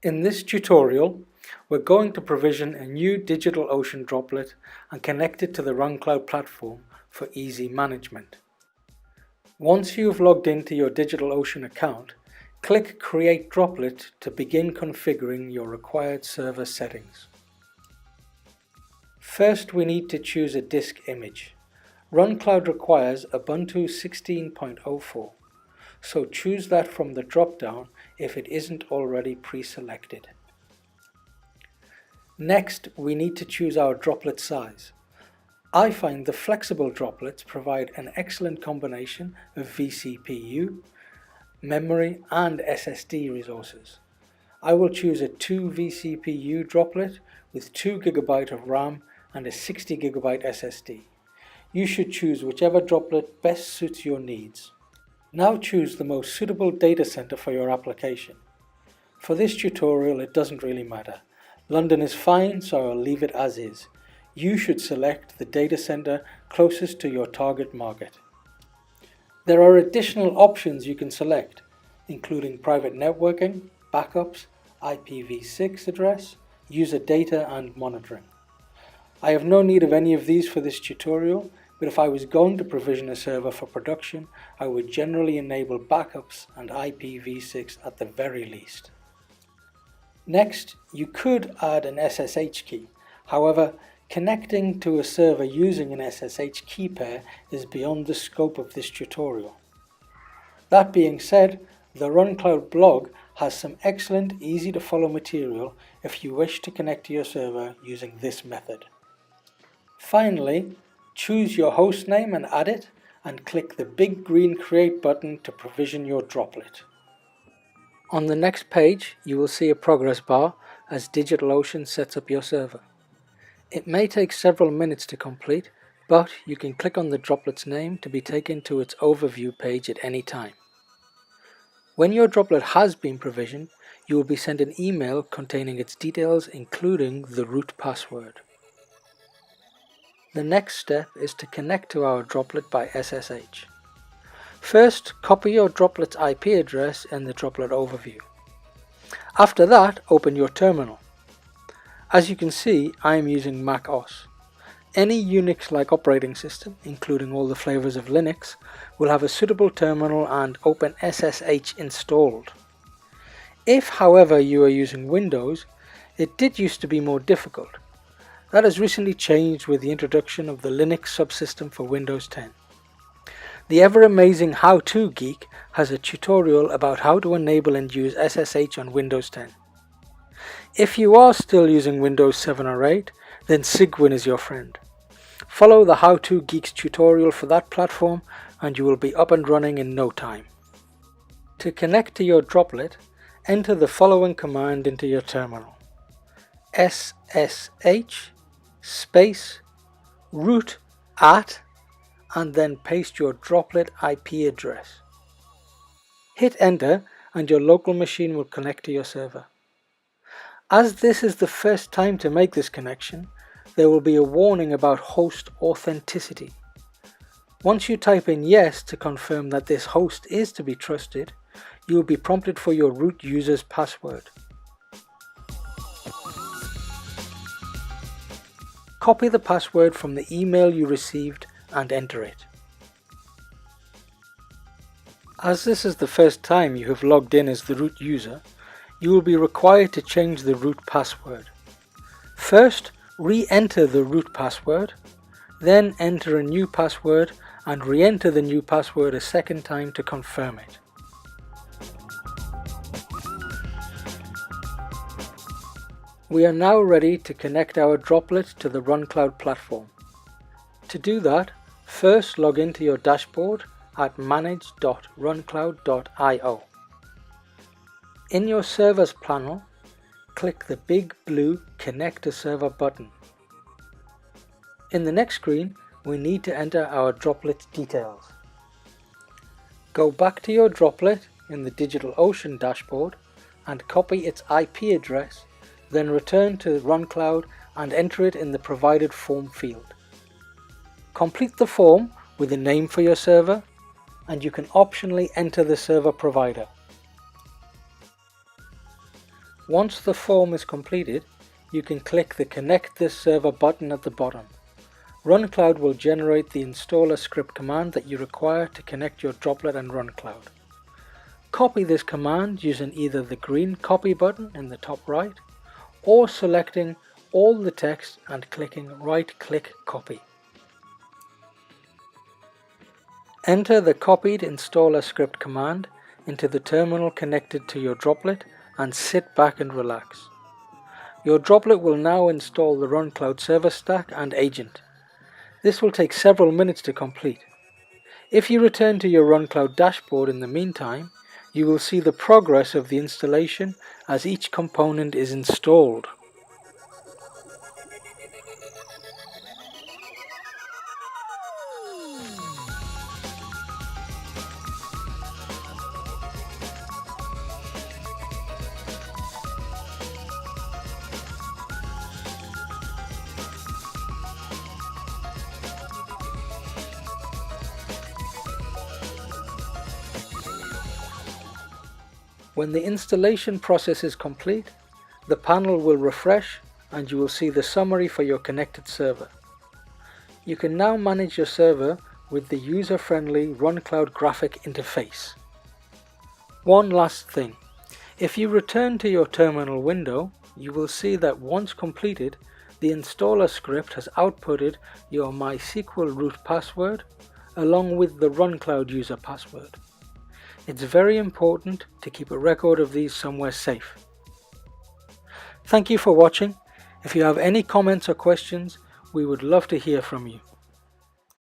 In this tutorial, we're going to provision a new DigitalOcean droplet and connect it to the RunCloud platform for easy management. Once you've logged into your DigitalOcean account, click Create Droplet to begin configuring your required server settings. First, we need to choose a disk image. RunCloud requires Ubuntu 16.04, so choose that from the drop-down if it isn't already pre-selected. Next, we need to choose our droplet size. I find the flexible droplets provide an excellent combination of vCPU, memory and SSD resources. I will choose a 2 vCPU droplet with 2 GB of RAM and a 60 GB SSD. You should choose whichever droplet best suits your needs. Now choose the most suitable data center for your application. For this tutorial, it doesn't really matter. London is fine, so I'll leave it as is. You should select the data center closest to your target market. There are additional options you can select, including private networking, backups, IPv6 address, user data and monitoring. I have no need of any of these for this tutorial, but if I was going to provision a server for production, I would generally enable backups and IPv6 at the very least. Next, you could add an SSH key. However, connecting to a server using an SSH key pair is beyond the scope of this tutorial. That being said, the RunCloud blog has some excellent, easy to follow material if you wish to connect to your server using this method. Finally, choose your host name and add it, and click the big green Create button to provision your droplet. On the next page, you will see a progress bar as DigitalOcean sets up your server. It may take several minutes to complete, but you can click on the droplet's name to be taken to its overview page at any time. When your droplet has been provisioned, you will be sent an email containing its details, including the root password. The next step is to connect to our droplet by SSH. First, copy your droplet's IP address in the droplet overview. After that, open your terminal. As you can see, I am using Mac OS. Any Unix-like operating system, including all the flavors of Linux, will have a suitable terminal and OpenSSH installed. If, however, you are using Windows, it did used to be more difficult. That has recently changed with the introduction of the Linux subsystem for Windows 10. The ever-amazing How To Geek has a tutorial about how to enable and use SSH on Windows 10. If you are still using Windows 7 or 8, then Cygwin is your friend. Follow the How To Geek's tutorial for that platform and you will be up and running in no time. To connect to your droplet, enter the following command into your terminal: SSH space root at, and then paste your droplet IP address. Hit enter and your local machine will connect to your server. As this is the first time to make this connection, there will be a warning about host authenticity. Once you type in yes to confirm that this host is to be trusted, you will be prompted for your root user's password. Copy the password from the email you received and enter it. As this is the first time you have logged in as the root user, you will be required to change the root password. First, re-enter the root password, then enter a new password and re-enter the new password a second time to confirm it. We are now ready to connect our droplet to the RunCloud platform. To do that, first log into your dashboard at manage.runcloud.io. In your servers panel, click the big blue Connect to Server button. In the next screen, we need to enter our droplet details. Go back to your droplet in the DigitalOcean dashboard and copy its IP address, then return to RunCloud and enter it in the provided form field. Complete the form with a name for your server, and you can optionally enter the server provider. Once the form is completed, you can click the Connect this server button at the bottom. RunCloud will generate the installer script command that you require to connect your droplet and RunCloud. Copy this command using either the green copy button in the top right or selecting all the text and clicking right-click copy. Enter the copied installer script command into the terminal connected to your droplet and sit back and relax. Your droplet will now install the RunCloud server stack and agent. This will take several minutes to complete. If you return to your RunCloud dashboard in the meantime, you will see the progress of the installation as each component is installed. When the installation process is complete, the panel will refresh and you will see the summary for your connected server. You can now manage your server with the user-friendly RunCloud graphic interface. One last thing, if you return to your terminal window, you will see that once completed, the installer script has outputted your MySQL root password along with the RunCloud user password. It's very important to keep a record of these somewhere safe. Thank you for watching. If you have any comments or questions, we would love to hear from you.